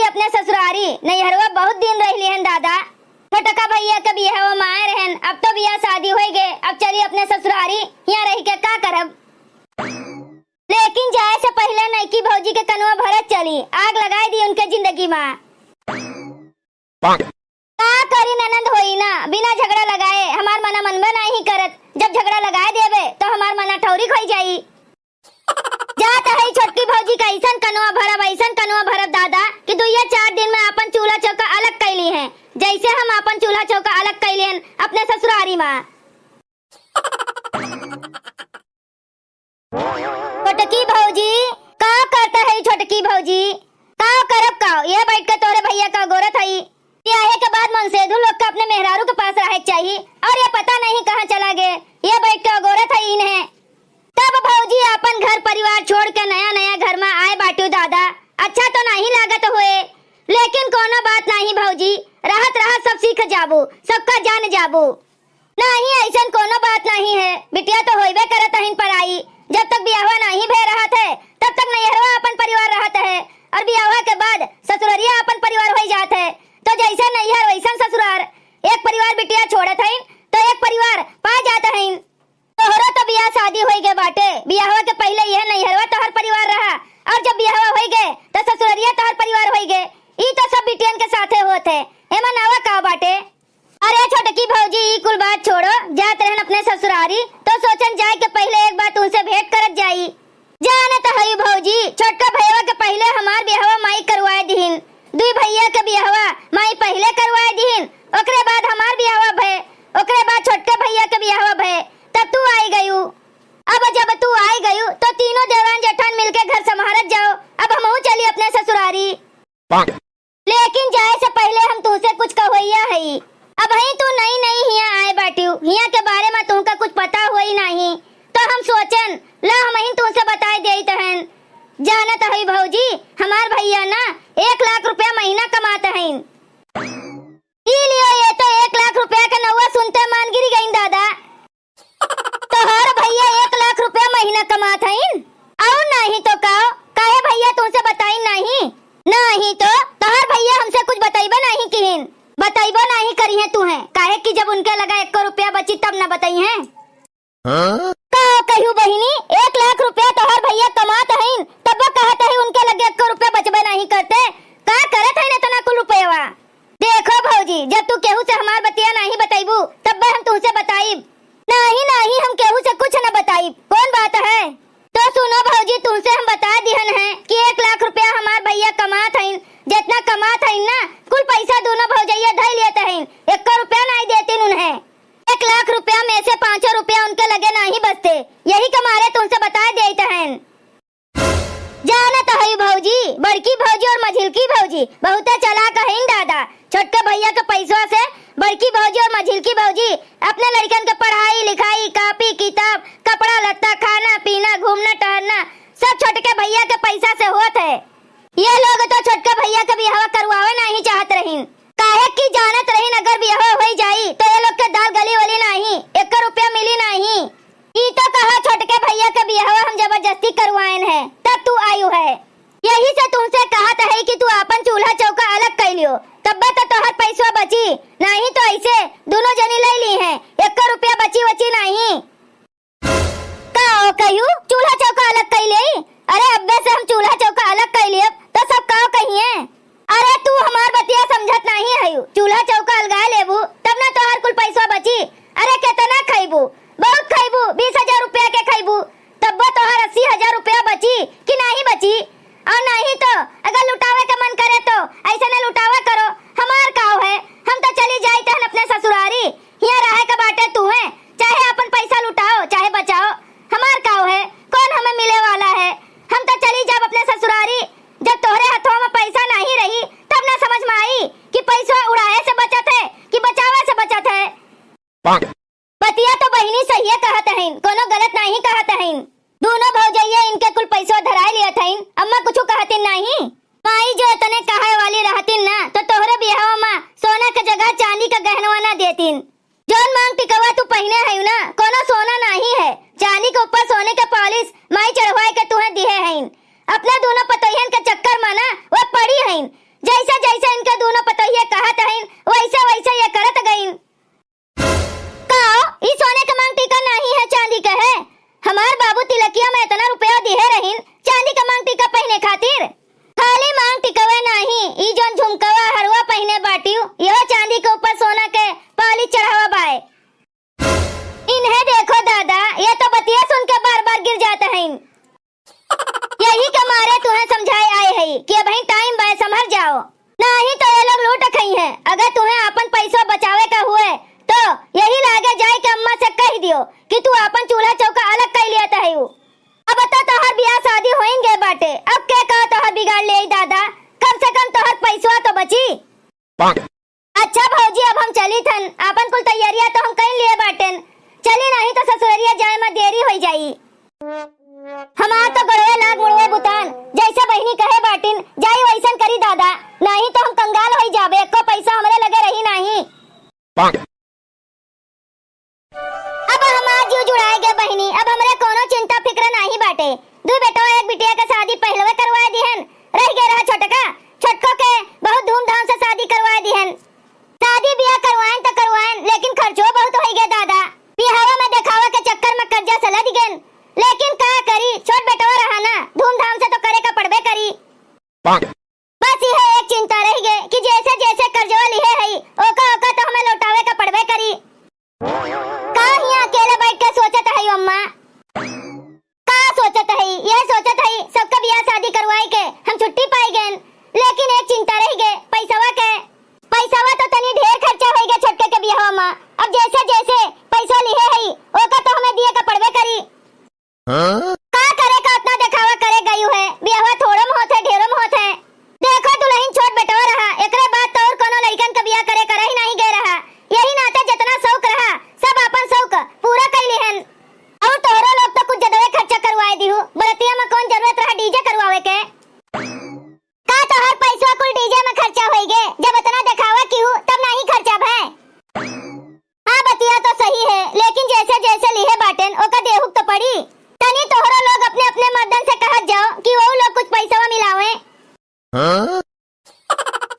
अपने ससुरारी नैहरवा बहुत दिन रह लिहन दादा। छोटका भैया के बियाह माए रहन, अब तो बियाह शादी हो गए, अब चली अपने ससुरारी यहाँ रह के का करब। लेकिन जाए से पहले नैकी भौजी के कनुआ भरत चली, आग लगाई दी उनके जिंदगी में। का करी ननद होई ना, बिना झगड़ा लगाए हमार मना मनबे नहीं करत। जब झगड़ा लगाए देबे तो हमार मना ठौरी खोई जाई। जात है छोटकी भौजी का ऐसन कनुआ भरब दादा कि 2 या 4 दिन में अपन चूल्हा चौका अलग कैली है, जैसे हम अपन चूल्हा चौका अलग कैली हैं अपने ससुरारी में। छोटकी भौजी का करता है छोटकी भौजी, का करब का ये बैठ के तोरे भैया का गोरत है। ब्याहे के बाद मनसेधु लोग का अपने मेहरारू के पास रहे चाहिए, और ये पता नहीं कहाँ चला गए, ये बैठ के गोरत है इन्हें। तब भौजी अपन घर परिवार छोड़ के नया घर में आए बाटू दादा। अच्छा तो नहीं लागत हुए, लेकिन कोनो बात नहीं भौजी, राहत सब सीख जाबू, सबका जान जाबू। नहीं ऐसा कोनो बात नहीं है, बिटिया तो होइबे करत हइन पराई। जब तक बियाहवा नहीं भे रहत है तब तक नैहरवा अपन परिवार रहत है, और बियाहवा के बाद ससुररिया अपन परिवार हो जात है। तो जैसा नैहर वैसा ससुरार, एक परिवार बिटिया छोड़त हइन तो एक परिवार पा जात हइन। तोहरा तो बियाह शादी हो गए बाटे, बियाहवा के पहले यह नैहरवा तोहर परिवार रहा, और जब बियाहवा हो गए तो ससुररिया तोहर परिवार हो गए। ई तो सब बिटियन के साथे होत है, एमा नावा का बाटे। अरे छोटकी भौजी ई कुल बात छोड़ो, जात रहन अपने ससुरारी तो सोचन जाए के पहले एक बात उनसे भेंट करत जाई। जाने तो हई भौजी, छोटका भैया के पहले हमार बियाहवा माई करवाए दीहिन, 2 भैया के बियाहवा माई पहले करवाए दीहिन, ओकरे बाद हमार बियाहवा भय, ओकरे बाद छोटके भैया के बियाहवा भय, तब तू आई गयू। अब जब तू आई गयू तो तीनों देवान जेठान मिलके घर संभालत जाओ। अब हमहू चली अपने ससुरारी, लेकिन जाए से पहले हम तुझसे कुछ कहोइया है। अब ही तू नहीं हिया आए बाटियो, हिया के बारे में तुमका कुछ पता हुई नहीं, तो हम सोचन ला हम ही तुमसे बताई देई तहन। जानत है भौजी, हमार भैया ना 1 लाख रुपया महीना कमाते हैं। ये तो 1 लाख रुपया का नौवा सुनते मान गिरी गई दादा। तोहर भैया 1 लाख रुपया महीना कमात हैं, और नहीं तो काहे भैया तुमसे बताई नहीं तो तोहर भैया हमसे कुछ बताइबे नहीं किहिन, बताइबो नहीं करी है तू है, काहे कि जब उनके लगा 1 रुपया बची तब न बताई है। कहू बहिनी 1 लाख रुपया तोहर भैया कमात हैं, तब कहत है उनके लगे 1 रुपया बचबे नहीं करते, का करत है इतना कुल रुपया। देखो भौजी, जब तू केहू से हमार बतिया नहीं बताइबू तब हम तुझसे बताइब, नहीं हम केहू से कुछ न बताइब। कौन बात है तो सुनो भौजी, तुमसे हम बता दिहन है कि 1 लाख रुपया हमार भैया कमात हैं, जितना कमात हैं ना कुल पैसा दोनों भौजैया धई लेते हैं, 1 रुपया नहीं देती उन्हें। 1 लाख रुपया में से 5 रुपया उनके लगे नहीं बचते, यही कमारे तुमसे बता देते हैं। जानत है भौजी, बड़की भौजी और मझिलकी भौजी बहुत चालाक हैं दादा। छोटके भैया के पैसों से बड़की भौजी और मझिलकी भौजी अपने लड़कन के पढ़ाई लिखाई, कापी किताब, कपड़ा लत्ता, खाना पीना, घूमना टहलना सब छोटके भैया के पैसा से होत है। ये लोग तो छोटके भैया के बियाह करवावे नहीं चाहत रहीन, काहे कि जानत रहीन अगर बियाह हो जाई तो ये लोग के दाल गली वाली नहीं, 1 रुपया मिली नहीं। ई तो कहा छोटके भैया के बियाह हम जबरदस्ती करवाएन है, तब तू आयु है। यही से तुमसे कहत है कि तू अपन चूल्हा चौका अलग कर लियो, तब तो तोहर पैसा बची, नहीं तो ऐसे दोनों जनी ले ली हैं, 1 रुपया बची नहीं। का कहू चूल्हा चौका अलग कर ले, अरे अब्बे से हम चूल्हा चौका अलग कर लिए तो सब का कहिए। अरे तू हमार बतिया समझत नहीं है, चूल्हा चौका अलगा लेबू तब ना तोहर कुल पैसा बची। अरे कितना खइबू, बहुत खइबू, 20,000 रुपया के खइबू, तब तोहर 80,000 रुपया बची कि नहीं बची। और नहीं तो अगर लुटावे का मन करे तो ऐसे न लुटावा करो, हमार काव है, हम तो चली जाई तहन अपने ससुरारी, यहाँ रहे का बाटे तू है, चाहे अपन पैसा लुटाओ चाहे बचाओ, हमार काव है, कौन हमें मिले वाला है। हम तो चली जाब अपने ससुरारी, जब तोहरे हाथों में पैसा नहीं रही तब ना समझ में आई कि पैसा उड़ाए से बचत है कि बचावे से बचत है। बतिया तो बहिनी सही कहत हैं, कोनो गलत नहीं कहत हैं। दोनों भौजैया इनके कुल पैसा धराई लियत हैं, अम्मा कुछ कहती नहीं। माई जो इतने कहे वाली रहती ना तो तोहरे बियाह में सोना के जगह चांदी का गहनवा ना देतीन। जोन मांग टिकवा तू पहने है ना, कोनो सोना नहीं है, चांदी के ऊपर सोने के पॉलिश माई चढ़वाए के तुहे दिए हैं। अपना दोनों पतोहियन के चक्कर में ना वो पड़ी हैं, जैसे जैसे इनके दोनों पतोहिए कहत हईन वैसे वैसे ये करत गईन। काओ ई सोने का मांग टीका नहीं है चांदी का है। हमार बाबू तिलकिया में इतना रुपया दिए रहीन चांदी का मांग टीका पहने खातिर। खाली मांग टिकवे नहीं ई जोन झुमकवा हरवा पहने बाटियो यह चांदी के ऊपर सोना के पाली चढ़ावा बाए। इन्हें देखो दादा ये तो बतिया सुन के बार बार गिर जाते हैं। यही के मारे तुम्हें समझाए आए है कि भाई टाइम बाय संभल जाओ नहीं तो ये लोग लूट खई है। अगर तुम्हें अपन पैसा बचावे का हुए तो यही लागे जाए कि अम्मा से कह दियो कि तू अपन चूल्हा चौका अलग कर लिया है। अब बता तोहर ब्याह शादी होएंगे बाटे अब के कहा तोहर बिगाड़ ले दादा कम से कम तोहर पैसा तो बची। अच्छा भौजी अब हम चली थन अपन कुल तैयारियां तो हम कर लिए बाटन चली नहीं तो ससुररिया जाए में देरी हो जाई। हमार तो गड़वे लाग मुड़वे बुतान जैसे बहनी कहे बाटिन जाई वैसन करी दादा नहीं तो हम कंगाल हो जाबे एको पैसा हमरे लगे रही नहीं। अब हमार जीव जुड़ाए गए बहनी अब हमरे कोनो चिंता फिक्र नहीं बाटे। दो बेटा एक बिटिया के शादी पहलवे करवा दिहन रह गए रहा छोटको के बहुत धूमधाम से शादी करवा दिहन। शादी ब्याह करवाएं तो करवाएं लेकिन खर्चो बहुत हो गए दादा। बिहावा में दिखावा के चक्कर में कर्जा सला दिगन लेकिन का करी छोट बेटवा रहा ना धूमधाम से तो करे का पड़बे करी। बस यह एक चिंता रह गई कि जैसे जैसे कर्जवा लिए है ओका ओका तो हमें लौटावे का पड़बे करी। का यहाँ अकेले बैठ के सोचत है अम्मा का सोचत है ये सोचत है सबका ब्याह शादी करवाए के हम छुट्टी पाई गए लेकिन एक चिंता रह गई पैसावा तो तनी ढेर खर्चा हो गया छोटके के ब्याह में। अब जैसे जैसे पैसा लिए है ओका तो हमें दिए का पड़बे करी। का करे का उतना दिखावा करे गई है ब्याह थोड़म होत है ढेरम होत है। देखो दुल्हन छोट बेटवा रहा एकरे बाद तो और कोनो लइकन का ब्याह करे करा ही नहीं गए रहा। यही नाते जितना शौक रहा सब अपन शौक पूरा कर लिहन और तोहरा लोग तो कुछ ज्यादा खर्चा करवाए दिहु बरतिया में कौन जरूरत रहा डीजे करवावे के। का तोहर पैसा कुल डीजे में खर्चा होई गे जब इतना दिखावा की तब नहीं खर्चा भै। हां बतिया तो सही है लेकिन जैसे जैसे लिए बाटन ओका देहुक तो पड़ी तनी तोहरा लोग अपने अपने मर्दन से कहत जाओ कि वो लोग कुछ पैसा मिलावे।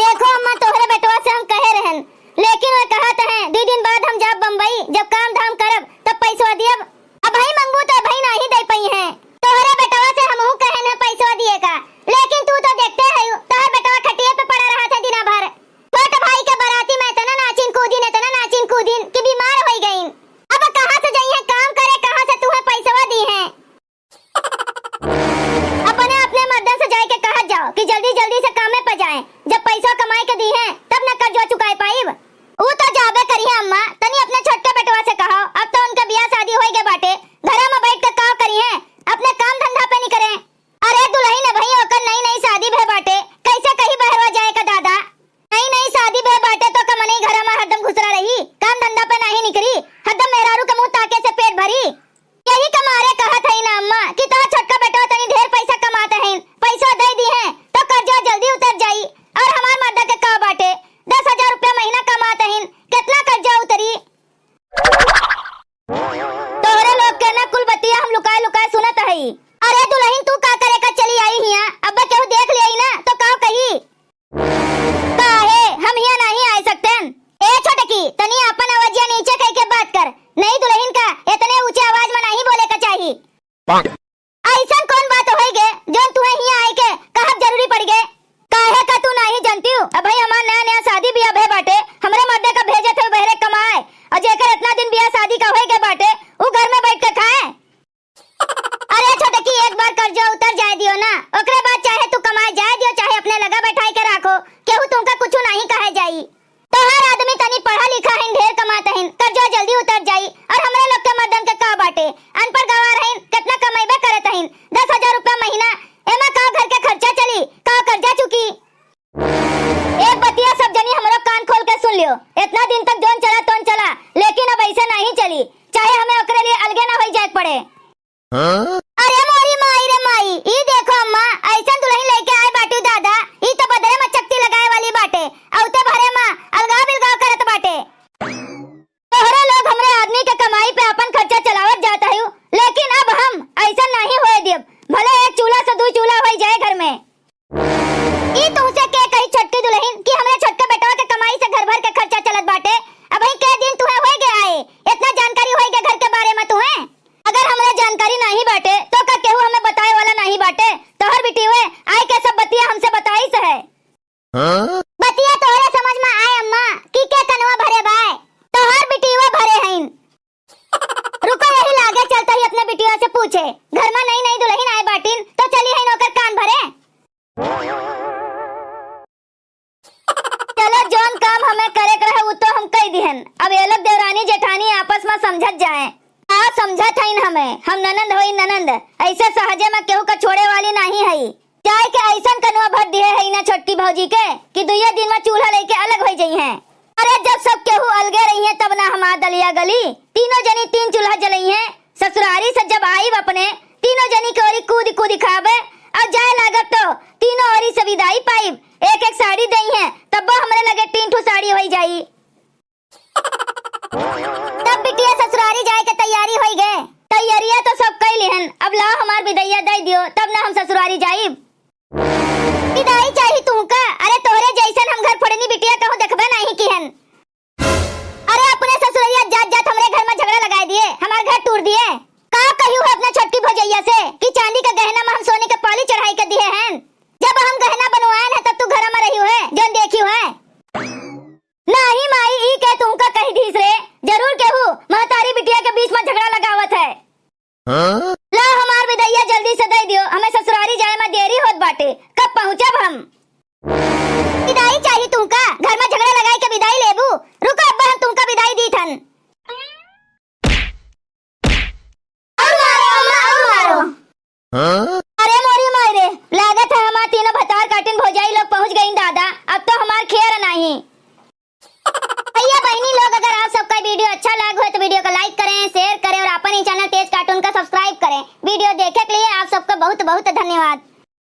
देखो अम्मा तोहरे बेटवा से हम कहे रहन लेकिन वे कहत हैं 2 दिन बाद हम जाब बम्बई जब काम धाम करब तब पैसा दियब। अब भाई मंगबू तो भाई नहीं दे पई है तोहरे बेटवा से हमहू कहे न पैसा दिए का लेकिन तू तो देखते है तोहर बेटवा खटिया पे पड़ा रहा था दिन भर। छोट भाई के बाराती में इतना नाचिन कूदिन कि बीमार हो गईन। अब कहां से जाइए काम करे कहां से तुम्हें पैसा दी है। अपने अपने मर्दन से जाके कहत जाओ कि जल्दी जल्दी से काम में जाए जब पैसा कमाए के दी है तब न कर्जा चुकाए पाइब। वो तो जाबे करिए अम्मा तनी अपने छोटे बेटवा से कहो अब तो उनका ब्याह शादी हो गए बाटे घर में बैठ के काम करिए अपने काम धंधा पे नहीं करे। अरे दुल्हन है भाई ओकर नई शादी भे बाटे कैसे कहीं बहरवा जाए का दादा। नई शादी भे बाटे तो कमनी घर में हरदम घुसरा रही काम धंधा पे नहीं निकली हरदम मेहरारू के मुंह ताके से पेट भरी। यही के मारे कहत है ना अम्मा कि तो छोटका बेटा तनी ढेर पैसा कमाते हैं पैसा दे दी है तो कर्जा जल्दी उतर जाई और हमार मर्दा के का बाटे 10,000 रुपया महीना कमाते हैं कितना कर्जा उतरी। तोहरे लोग के ना कुल बतिया हम लुकाए लुकाए सुनत है। अरे दुल्हन तू का करे का चली आई हिया अब केहू देख लिया ना तो का कही काहे हम हिया नहीं आ सकते। ए छोटकी तनी अपन आवाजिया नीचे कह के बात कर नहीं दुल्हन का इतने ऊंचे आवाज में नहीं बोले का चाहिए। ऐसा कौन बात होई गे जो तुम्हें हिया आए के कहब जरूरी पड़ गए काहे का तू नहीं जानती हूं। अब भाई हमार नया शादी ब्याह भे बाटे हमरे मर्दे का भेजे थे बहरे कमाए और जेकर इतना दिन ब्याह शादी का होई गे बाटे वो घर में बैठ के खाए। अरे छोटकी एक बार कर्जा उतर जाए दियो ना ओकरे बाद चाहे तू कमाए जाए दियो चाहे अपने लगा बैठाई के राखो केहू तुमका कुछ नहीं कहे जाई। तो हर आदमी तनी पढ़ा लिखा है ढेर कमाता है कर्जा जल्दी उतर जाई और हमरे लोग के मर्दन के का बाटे अनपढ़ गवार है कितना कमाइबे करत है 10,000 रुपया महीना एमा का घर के खर्चा चली का कर्जा चुकी। एक बतिया सब जनी हमरो कान खोल के सुन लियो इतना दिन तक जोन चला तोन चला लेकिन अब ऐसा नहीं चली चाहे हमें ओकरे लिए अलगे ना हो जाए पड़े। अरे मोरी माई रे माई ई देखो अम्मा बाटे तोहर बेटी हुए आई के सब बतिया हमसे बताई से है। बतिया तोहरे समझ में आए अम्मा की के कनवा भरे बाय तोहर बेटी हुए भरे हैं। रुको यही लागे चलता ही अपने बेटियों से पूछे घर में नई नई दुल्हन आए बाटिन तो चली है नौकर कान भरे। चलो जोन काम हमें करे कर है वो तो हम कह दिहन। अब ये लोग देवरानी जेठानी आपस में समझत जाए। आ समझत हईन हमें हम ननंद होई ननंद ऐसे सहजे में केहू का छोड़े वाली नहीं है। चाय के ऐसा कनवा भर दिए है ना छोटकी भौजी के कि दुइया दिन में चूल्हा लेके अलग हो जाई हैं। अरे जब सब केहू अलगे रही है तब ना हमार दलिया गली तीनों जनी तीन चूल्हा जलई है। ससुरारी से जब आई अपने तीनों जनी के ओरी कूद कूद खावे और जाए लागत तो तीनों ओरी से विदाई पाइब एक एक साड़ी दई है तब हमरे लगे 3 ठो साड़ी हो जाई। तब बिटिया ससुरारी जाए के तैयारी हो गए। तैयारियां तो सब कई लिहन अब लाओ हमार विदैया दे दियो तब ना हम ससुरारी जाइब। विदाई चाहिए तुमका। अरे तोहरे जैसन हम घर फोड़नी बिटिया कहूं देखबे नहीं किहन। अरे अपने ससुरैया जात जात हमरे घर में झगड़ा लगा दिए हमार घर तोड़ दिए। का कहियो है अपने छोटकी भौजैया से कि चांदी का गहना में हम सोने के पाली चढ़ाई के दिए हैं। जब हम गहना बनवाए हैं तब तू घर में रही है जन देखी है। नहीं माई ई के तुमका कही धीस रे जरूर केहू महतारी बिटिया के बीच में झगड़ा लगावत है। ला हमार विदैया जल्दी से दे दियो हमें ससुरारी जाए में देरी होत बाटे कब पहुंचब हम। विदाई चाहिए तुमका घर में झगड़ा लगाई के विदाई लेबू। रुको अब्बा हम तुमका विदाई दी थन। और मारो अम्मा और मारो। अरे मोरी मारे लागत है हमार तीनों भतार काटिन भौजाई लोग पहुंच गई दादा अब तो हमार खेर नहीं। भैया बहनी लोग अगर आप सबका वीडियो अच्छा लगा हो तो वीडियो को लाइक करें शेयर करें और अपन ही चैनल तेज कार्टून का सब्सक्राइब करें। वीडियो देखने के लिए आप सबका बहुत बहुत धन्यवाद।